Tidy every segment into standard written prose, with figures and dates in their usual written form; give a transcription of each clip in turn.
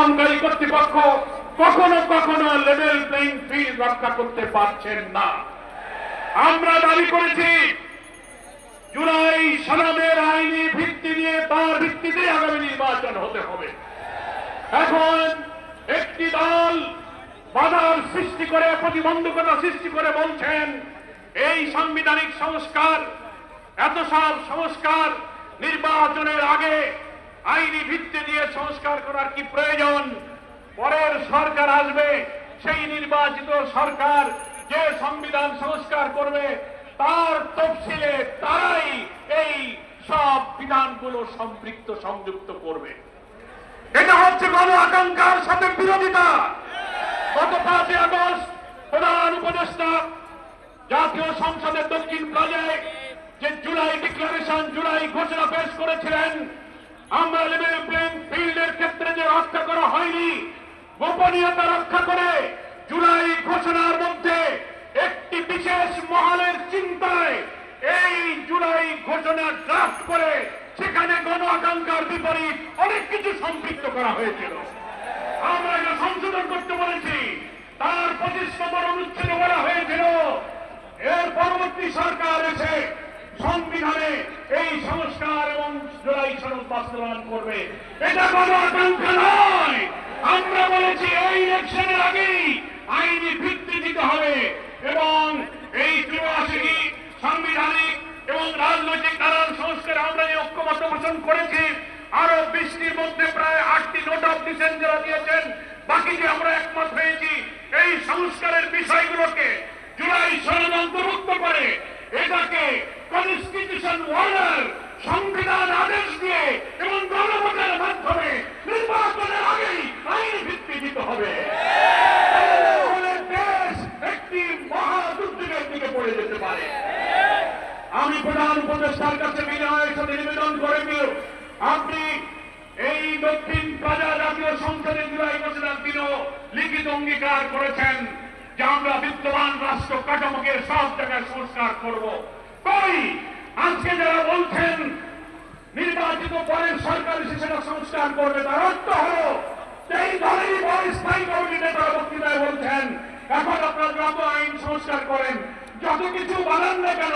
গ্রহণকারী কর্তৃপক্ষ কখনো কখনো লেভেল প্লেইং ফিল্ড রক্ষা করতে পারছেন না। আমরা দাবি করেছি জুলাই সনদের আইনি ভিত্তি নিয়ে তার ভিত্তিতে আগামী নির্বাচন হতে হবে। এখন একটি দল বাধার সৃষ্টি করে, প্রতিবন্ধকতা সৃষ্টি করে বলছেন এই সাংবিধানিক সংস্কার, এত সব সংস্কার নির্বাচনের আগে আইনি ভিত্তি দিয়ে সংস্কার করার কি প্রয়োজন? পরের সরকার আসবে, সেই নির্বাচিত সরকার যে সংবিধান সংস্কার করবে তার তফসিলে তারাই এই সব বিধানগুলো সম্পৃক্ত সংযুক্ত করবে। এটা হচ্ছে গণ আকাঙ্ক্ষার সাথে বিরোধিতা। গত 5 আগস্ট প্রধান উপদেষ্টা জাতীয় সংসদের দক্ষিণ প্লাজায় যে জুলাই ডিক্লারেশন, জুলাই ঘোষণা পেশ করেছিলেন, আমরা লেভেল প্লেইং ফিল্ডের ক্ষেত্রে যে রক্ষা করা হয়নি, গোপনীয়তা রক্ষা করে জুলাই ঘোষণার মধ্যে একটি বিশেষ মহলের চিন্তায় এই জুলাই ঘোষণা ড্রাফট করে সেখানে গণ আকাঙ্ক্ষার বিপরীত অনেক কিছু সম্পৃক্ত করা হয়েছিল। আমরা এটা সংশোধন করতে বলেছি, তার 25 নম্বর অনুচ্ছেদ বলা হয়েছিল এর পরবর্তী সরকার এসে সংবিধানে এই সংস্কার এবং জুলাই সনদ বাস্তবায়ন করবে। এটা গণ আকাঙ্ক্ষা নয়। আমরা বলেছি এই ইলেকশনের আগেই আইনি ভিত্তি দিতে হবে এবং এই 83 সাংবিধানিক এবং রাজনৈতিক নানান সংস্কার আমরা যে ঐক্যমত পোষণ করেছি, আরো 20টির মধ্যে প্রায় 8টি নোট অফ ডিসেন্ট যারা দিয়েছেন, বাকি যে আমরা একমত হয়েছি এই সংস্কারের বিষয়গুলোকে জুলাই সনদ অন্তর্ভুক্ত করে এটাকে কনস্টিটিউশন অর্ডার, সংবিধান আদেশ দিয়ে এবং গণভোটের মাধ্যমে নির্বাচনের আগেই আইনি ভিত্তি দিতে হবে। দেশ একটি মহাদুর্যোগের দিকে পড়ে যেতে পারে। আমি প্রধান উপদেষ্টার কাছে বিনয়ের সাথে নিবেদন করে দিও, আপনি এই দক্ষিণ প্লাজা জাতীয় সংসদে জুলাই ঘোষণার দিনও লিখিত অঙ্গীকার করেছেন যে আমরা বিদ্যমান রাষ্ট্র কাঠামোকে সব জায়গায় সংস্কার করব। কই আজকে যারা বলছেন নির্বাচিত পরের সরকার এসে সেটা সংস্কার করবে, তার অর্থ হল এই দলেরই বড় স্থায়ী কমিটি নেতারা বক্তৃতায় বলছেন এখন আপনারা যত আইন সংস্কার করেন, যত কিছু বানান না কেন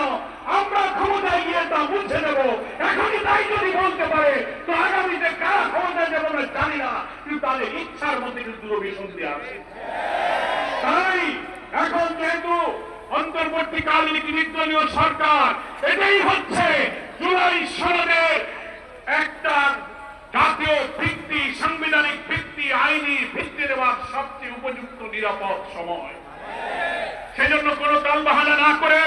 আমরা ক্ষমতায় গিয়ে তা বুঝে নেব। এখনই তাই যদি বলতে পারে তো আগামীতে কারা ক্ষমতায় যাবো না জানি না, কিন্তু তাদের ইচ্ছার মধ্যে কিন্তু দুরভিসন্ধি আছে। তাই এখন যেহেতু অন্তর্বর্তীকালীন নির্দলীয় সরকার, এটাই হচ্ছে জুলাই সনদের একটা জাতীয় ভিত্তি, সাংবিধানিক ভিত্তি, আইনি ভিত্তি দেওয়ার সবচেয়ে উপযুক্ত নিরাপদ সময়। সেজন্য কোন টালবাহানা না করে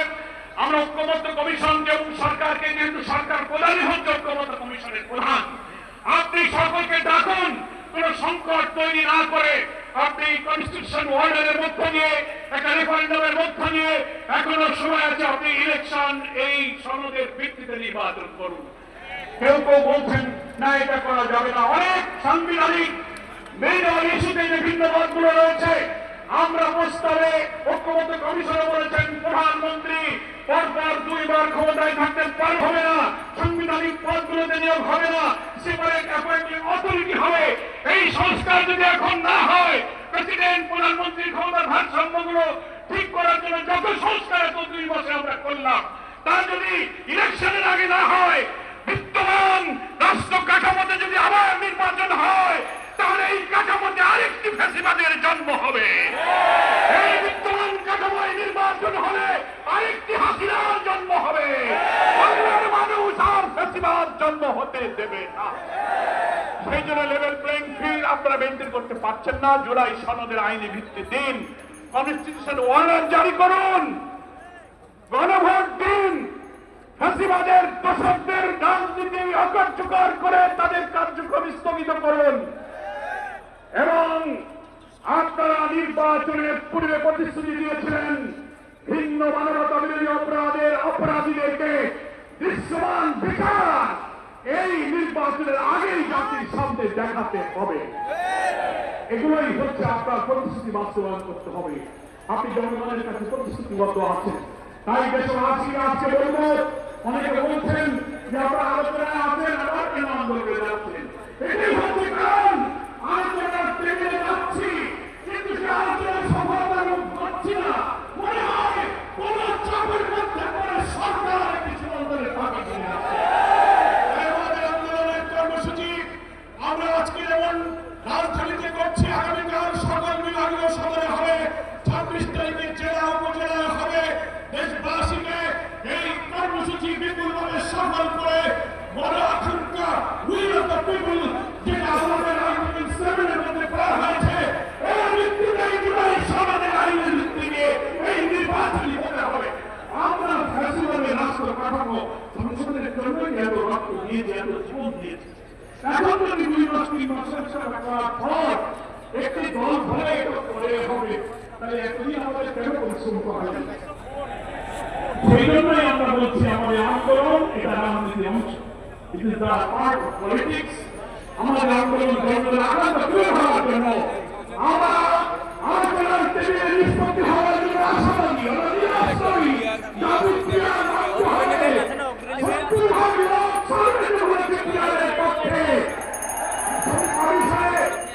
আমরা ঐক্যমত্য কমিশনকে এবং সরকারকে, যেহেতু সরকার প্রধানই হচ্ছে ঐক্যমত্য কমিশনের প্রধান, আপনি সকলকে ডাকুন, কোন সংকট তৈরি না করে আপনি কনস্টিটিউশন অর্ডারের মধ্যে দিয়ে, একটা রেফারেন্ডামের মধ্যে দিয়ে এখনো সময় আছে, আপনি ইলেকশন এই সনদের ভিত্তিতে নির্বাচন করুন। কেউ কেউ বলছেন না এটা করা যাবে না, অনেক সাংবিধানিক মেজর ইস্যুতে যে ভিন্ন মতগুলো রয়েছে, আমরা প্রস্তাবে ঐক্যমত্য কমিশনে বলেছেন প্রধানমন্ত্রী পরপর 2 বার ক্ষমতায় থাকতে হবে না, সাংবিধানিক পদগুলোতে নিয়োগ হবে না, সেপারেট অ্যাপয়েন্টিং অথরিটি হবে। এই সংস্কার যদি এখন না হয়, প্রেসিডেন্ট প্রধানমন্ত্রীর ক্ষমতার ভারসাম্যগুলো ঠিক করার জন্য যত সংস্কার এত 2 বছর আমরা করলাম, তা যদি ইলেকশনের আগে না হয়, বিদ্যমান রাষ্ট্র কাঠামোতে যদি আবার নির্বাচন হয়, তাহলে এই কাঠামোতে আরেকটি ফ্যাসিবাদের জন্ম হবে। এই বিদ্যমান কাঠামোয় নির্বাচন হলে আরেকটি হাসিনার জন্ম হবে। বাংলার মানুষ আর ফ্যাসিবাদ জন্ম হতে দেবে না। সেই জন্য লেভেল প্লেইং ফিল্ড আপনারা মেনটেন করতে পারছেন না। জুলাই সনদের আইনি ভিত্তি দিন, কনস্টিটিউশন অর্ডার জারি করুন, গণভোট দিন, ফ্যাসিবাদের দোষকদের রাজনীতি অকার্যকর করে তাদের কার্যক্রম স্থগিত করুন এবং আপনারা নির্বাচনের পূর্বে প্রতিশ্রুতি দিয়েছিলেন ভিন্ন মানবতা বিরোধী অপরাধের অপরাধীদেরকে দৃশ্যমান বিচার এই নির্বাচনের আগেই জাতির সামনে দেখাতে হবে। এগুলোই হচ্ছে আপনার প্রতিশ্রুতি বাস্তবায়ন করতে হবে। আপনি জনগণের কাছে প্রতিশ্রুতিবদ্ধ আছেন। তাই দেশবাসীকে আজকে বলবো, অনেকে বলছেন যে আপনারা আলোচনায় আছেন, আবার কেন আন্দোলনে যাচ্ছেন, এটাই হচ্ছে কারণ আলোচনার আমরা আজকে যেমন রাজধানীতে করছি, আগামীকাল সকল বিভাগীয় সদরে হবে, 26 তারিখে জেলা উপজেলায় হবে। দেশবাসীকে এই কর্মসূচি বিপুলভাবে সফল করে বড় আকাঙ্ক্ষা উইল অফ দ্য পিপল, যেটা আমাদের আর্টিকেল 7 এর মধ্যে করা হয়েছে, এর ভিত্তিতে জুলাই সমাজের আইনের ভিত্তিতে এই নির্বাচনী হতে হবে। আমরা ফ্যাসিবাদের রাষ্ট্র কাঠামো সংশোধনের জন্য এত রক্ত দিয়েছে, এত জীবন দিয়েছে। এখন যদি 2 মাস 3 মাস করার পর একটি দল ধরে করে হবে, তাহলে এখনই আমাদের কেন পরিশ্রম করা যাবে? সেই জন্যই আমরা বলছি আমাদের আন্দোলন এটা রাজনীতির অংশ। It is the part of politics. আমাদের আন্দোলন ধর্মের আকাঙ্ক্ষা তুলে ধরার জন্য আমরা আলোচনার টেবিলে নিষ্পত্তি হওয়ার জন্য আশাবাদী, আমরা নিরাশাবাদী। জাতীয় মানতে হবে 70 ভাগ লোক সরকারের পক্ষে পক্ষে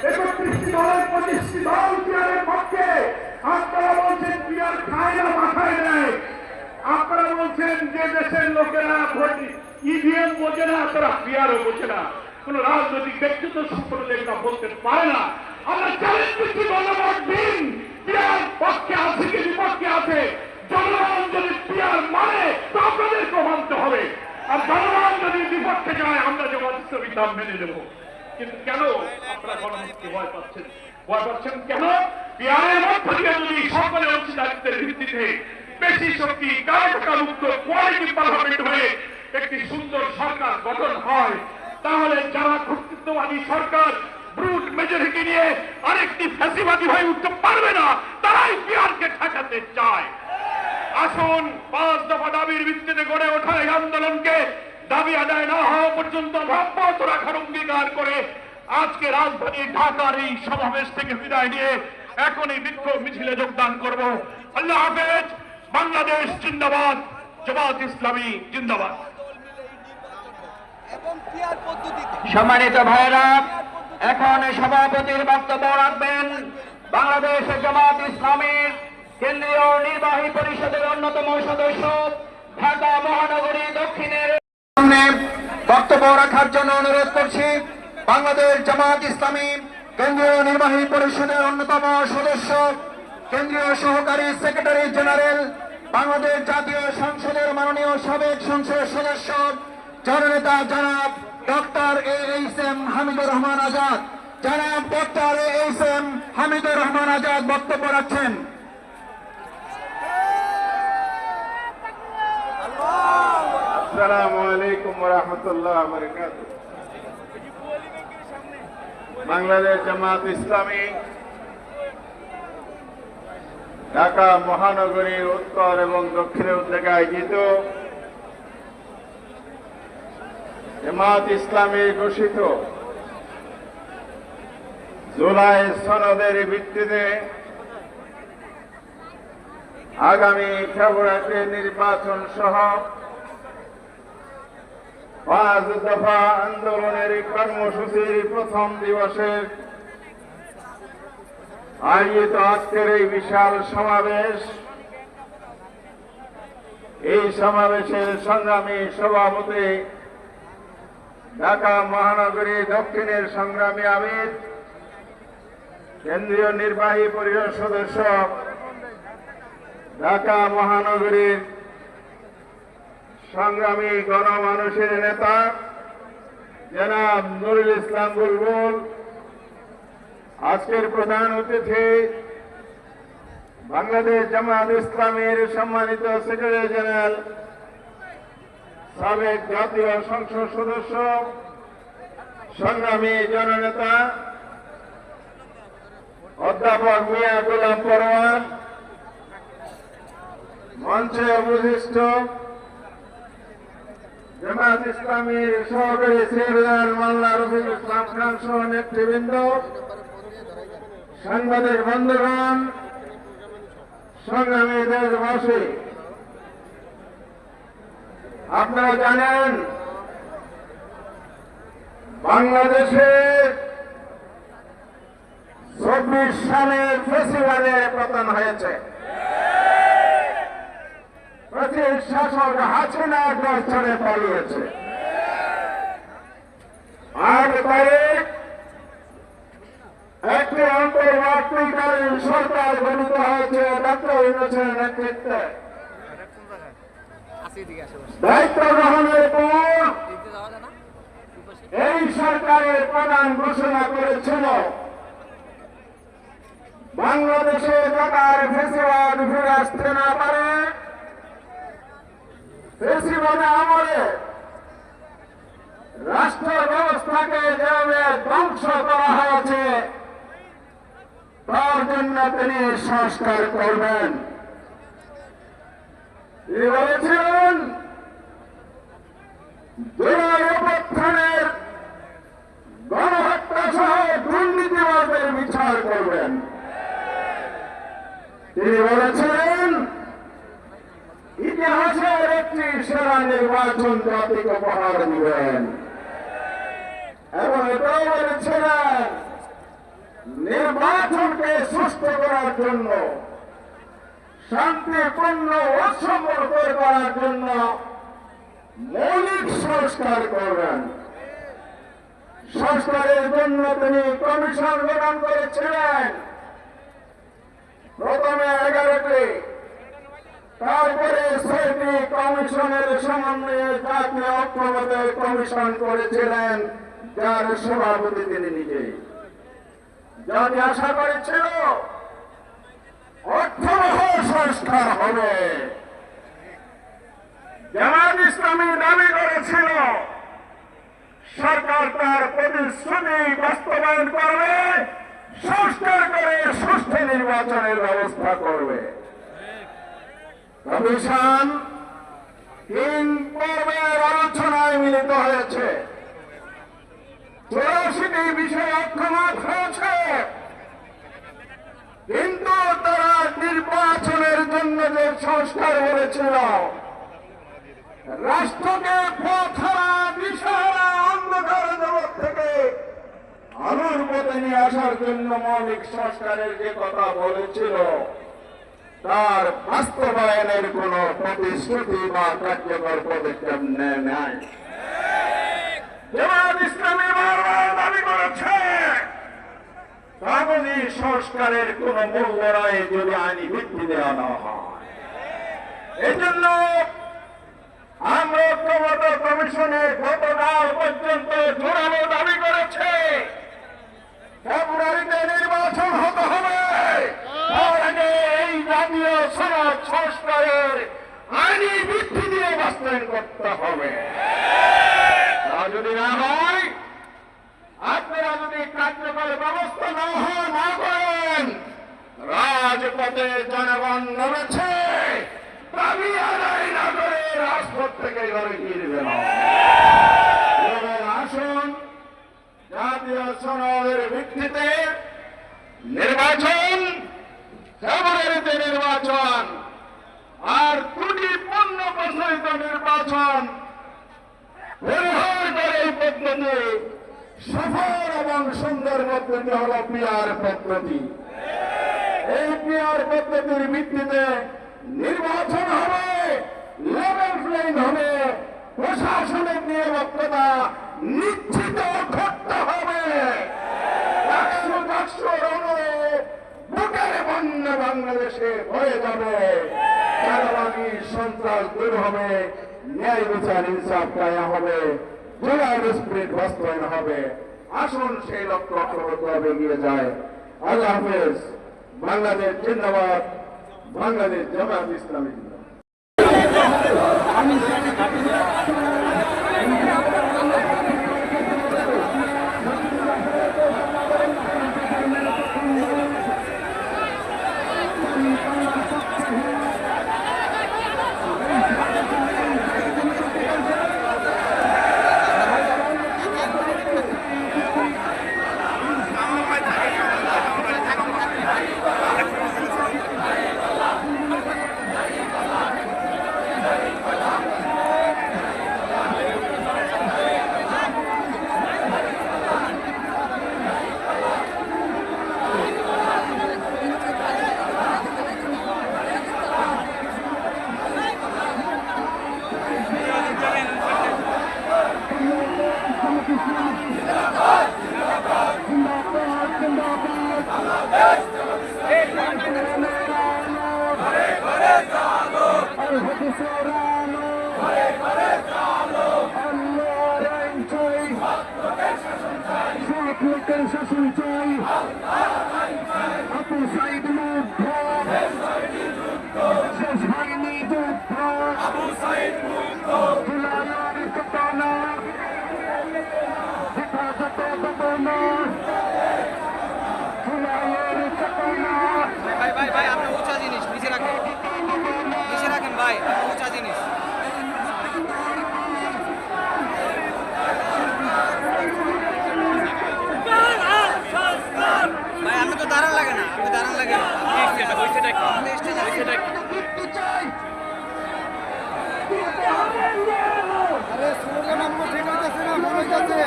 31টি দলের 25টি দল পিয়ারের পক্ষে। আপনারা বলছেন পিয়ার খায় না, মাথায় নেয়। আপনারা বলছেন যে দেশের লোকেরা ভোট ইভিএম বোঝে না, তারা পিয়ারও বোঝে না। কোন রাজনৈতিক ব্যক্তিত্ব সম্পর্কে এটা বলতে পারে না। আমরা চ্যালেঞ্জ করছি, গণভোট দিন। পিয়ার পক্ষে আছে কি বিপক্ষে আছে, জনগণ যদি পিয়ার মানে তো আপনাদেরকে মানতে হবে। আর জনগণ যদি বিপক্ষে যায়, আমরা যেমন বিধান মেনে নেব। কিন্তু কেন আপনারা গণভোটকে ভয় পাচ্ছেন? ভয় পাচ্ছেন কেন? পিয়ারের মধ্য দিয়ে যদি সকলের অংশীদারিত্বের ভিত্তিতে বেশি শক্তি কারণমুক্ত কোয়ালিটি পার্লামেন্ট হয়ে একটি সুন্দর সরকার গঠন হয়, তাহলে যারা কর্তৃত্ববাদী সরকার ব্রুট মেজরিটি নিয়ে আরেকটি ফ্যাসিবাদী হয়ে উঠতে পারবে না, তারাই পিয়ারকে ঠেকাতে চায়। আসুন 5 দফা দাবির ভিত্তিতে গড়ে ওঠা এই আন্দোলনকে দাবি আদায় না হওয়া পর্যন্ত অব্যাহত রাখার অঙ্গীকার করে আজকে রাজধানী ঢাকার এই সমাবেশ থেকে বিদায় নিয়ে এখন এই বিক্ষোভ মিছিলে যোগদান করব। আল্লাহ হাফেজ। বাংলাদেশ জিন্দাবাদ, জামাত ইসলামী জিন্দাবাদ। সম্মানিত ভাইরা, এখন সভাপতির বক্তব্য রাখবেন বাংলাদেশ জামাত ইসলামীর কেন্দ্রীয় নির্বাহী পরিষদের অন্যতম সদস্য, ঢাকা মহানগরী দক্ষিণের সামনে বক্তব্য রাখার জন্য অনুরোধ করছি বাংলাদেশ জামাত ইসলামী কেন্দ্রীয় নির্বাহী পরিষদের অন্যতম সদস্য, কেন্দ্রীয় সহকারী সেক্রেটারি জেনারেল, বাংলাদেশ জাতীয় সংসদের মাননীয় সাবেক সংসদ সদস্য, জননেতা জনাব ডক্টর AHM হামিদুর রহমান আজাদ। জনাব ডক্টর AHM হামিদুর রহমান আজাদ বক্তব্য রাখছেন। আসসালামু আলাইকুম ওয়া রাহমাতুল্লাহি ওয়া বারাকাতুহু। বাংলাদেশ জামাত ইসলামী ঢাকা মহানগরীর উত্তর এবং দক্ষিণের উদ্যোগে আয়োজিত জামাত ইসলামী ঘোষিত জুলাই সনদের ভিত্তিতে আগামী ফেব্রুয়ারিতে নির্বাচন সহ 5 দফা আন্দোলনের কর্মসূচির প্রথম দিবসের আয়োজিত আজকের এই বিশাল সমাবেশ, এই সমাবেশের সংগ্রামী সভাপতি, ঢাকা মহানগরী দক্ষিণের সংগ্রামী আমির, কেন্দ্রীয় নির্বাহী পরিষদ সদস্য, ঢাকা মহানগরীর সংগ্রামী গণমানুষের নেতা জনাব নুরুল ইসলাম বুলবুল, আজকের প্রধান অতিথি বাংলাদেশ জামাত ইসলামীর সম্মানিত সেক্রেটারি জেনারেল, সাবেক জাতীয় সংসদ সদস্য, সংগ্রামী জননেতা অধ্যাপক মিয়া গোলাম পরোয়ার, মঞ্চে উপবিষ্ট জামাত ইসলামীর সহকারী সেক্রেটারি মোল্লা রফিকুল ইসলাম খান সহ নেতৃবৃন্দ, সাংবাদিক বন্ধুগণ, সংগ্রামী দেশবাসী, আপনারা জানেন বাংলাদেশে 24 সালে ফেসিবাদের পতন হয়েছে। শাসক হাসিনা দেশ ছেড়ে পালিয়েছে। 8 তারিখ সরকার গঠিত হয়েছে ডক্টর ইউনূসের নেতৃত্বে। দায়িত্ব গ্রহণের পর এই সরকারের প্রধান ঘোষণা করেছিল বাংলাদেশে টাকার ফেসিবাদ ফিরে আসতে না পারে, ফেসিবাদের আমলে রাষ্ট্র ব্যবস্থাকে যেভাবে ধ্বংস করা হয়েছে তার জন্য তিনি সংস্কার করবেন। তিনি বলেছিলেন জুলাই অভ্যুত্থানের গণহত্যা সহ দুর্নীতিবাদের বিচার করবেন। তিনি বলেছিলেন ইতিহাসের একটি সেরা নির্বাচন জাতিকে উপহার দিবেন এবং এটাও বলেছিলেন নির্বাচনকে সুষ্ঠু করার জন্য, শান্তিপূর্ণ ও সমৃদ্ধ করার জন্য মৌলিক সংস্কার করবেন। সংস্কারের জন্য তিনি কমিশন গঠন করেছিলেন, প্রথমে 11টি, তারপরে 6টি কমিশনের সমন্বয়ে জাতীয় ঐক্যমত্যের কমিশন করেছিলেন, যার সভাপতি তিনি নিজেই। জাতি আশা করেছিল অর্থবহ সংস্কার হবে। জামায়াত ইসলামী দাবি করেছিল সরকার তার প্রতিশ্রুতি বাস্তবায়ন করবে, সংস্কার করে সুষ্ঠু নির্বাচনের ব্যবস্থা করবে। কমিশন 3 পর্বের আলোচনায় মিলিত হয়েছে, 84টি বিষয়ে ঐক্যমত হয়েছে, কিন্তু তারা নির্বাচনের জন্য যে সংস্কার বলেছিল, রাষ্ট্রকে পথহারা দিশাহারা অন্ধকার জগৎ থেকে আলোর পথে নিয়ে আসার জন্য মৌলিক সংস্কারের যে কথা বলেছিল তার বাস্তবায়নের কোন প্রতিশ্রুতি বা কার্যকর পদক্ষেপ নেয় নাই। জামায়াত ইসলামী বারবার দাবি করেছে কাগজি সংস্কারের কোন মূল্য নাই যদি আইনি ভিত্তি দেওয়া না হয়। এজন্য আমরা ঐক্যমত্য কমিশনে গতকাল পর্যন্ত জোরালো দাবি করেছে ফেব্রুয়ারিতে নির্বাচন হতে হবে, তার আগে এই জাতীয় সনদ সংস্কারের আইনি ভিত্তি দিয়ে বাস্তবায়ন করতে হবে। তা যদি না হয়, আপনারা যদি কার্যকর ব্যবস্থা না করেন, রাজপথে জনগণ নেমেছে, দাবি আদায় না করে রাজপথ থেকে ঘরে ফিরবে না। আসুন জাতীয় সনদের ভিত্তিতে নির্বাচন, ফেব্রুয়ারিতে নির্বাচন, আর ত্রুটিপূর্ণ প্রচলিত নির্বাচন পরিহার করে এই পদ্ধতি সফল এবং সুন্দর পদ্ধতি হল পিআর পদ্ধতি। এই পিআর পদ্ধতির ভিত্তিতে নির্বাচন হবে, লেভেল প্লেইং হবে, প্রশাসনিক নিরপেক্ষতা নিশ্চিত করতে হবে। 100 বুকের বন্যা বাংলাদেশে হয়ে যাবে, চাঁদাবাজি সন্ত্রাস দূর হবে, ন্যায় বিচার ইনসাফ কায়েম হবে, জুলাই স্পিরিট বাস্তবায়ন হবে। আসুন সেই লক্ষ্য অগ্রগতিভাবে এগিয়ে যায়। আল্লাহ হাফেজ। বাংলাদেশ জিন্দাবাদ। বাংলাদেশ জামায়াত ইসলামী পরিচয় আবু সাইদ মুগ্ধ শেষ হয়নি যুদ্ধ জুলাইয়ের চেতনা হেফাজতে চেতনা জুলাইয়ের চেতনা ভাই ভাই ভাই আপনি উঁচা জিনিস নিচে রাখেন ভাই আপনি উঁচা জিনিস ভাই আপনি তো দাঁড়ান লাগে না আপনি দাঁড়ান লাগে না আরে সূর্য নাম্য ঠিক হইতেছে না মনে হইতেছে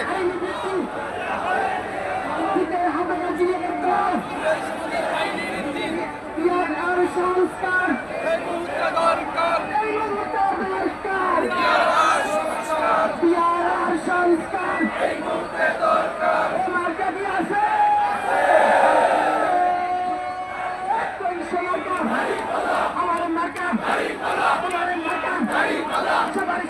সংস্কার আমার মার্কা সবার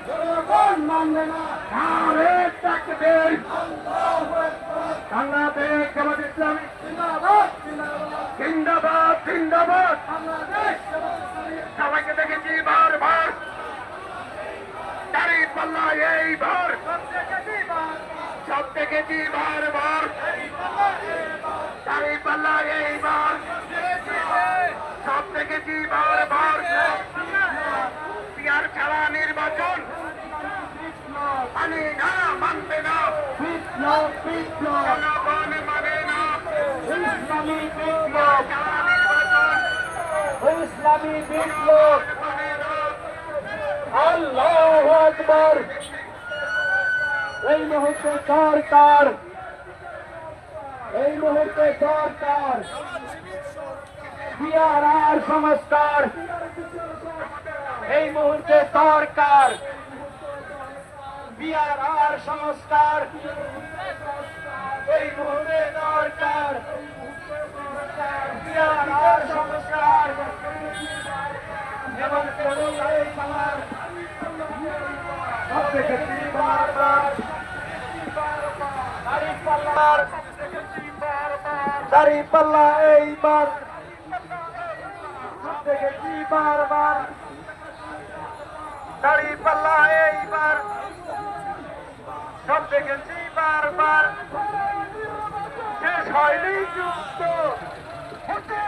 জনগণ মানবে না। নারে তাকবীর। বাংলাদেশ জামাত ইসলামী জিন্দাবাদ জিন্দাবাদ জিন্দাবাদ। সবাইকে দেখেছি বারবার দাড়ি পাল্লা এইবার সব দেখেছি বারবার দাড়ি পাল্লা এইবার সব দেখেছি বারবার। বিহার ছাড়া নির্বাচন মানে না, মানবে না, জনগণ মানে না। ইসলামী বিপ্লব ছাড়া নির্বাচন ইসলামী বিপ্লব মানে না। আল্লাহু আকবার। এই মুহূর্তে সরকার বিআরআর সংস্কার এই মুহূর্তে সরকার বিআরআর সংস্কার এই মুহূর্তে দরকার বিআরআর সংস্কার এবং এই সমাজ সব দেখেছি বারবার দাঁড়িপাল্লা এইবার সব দেখেছি বারবার দাঁড়িপাল্লা এইবার সব দেখেছি বারবার শেষ হয়নি যুক্ত হতে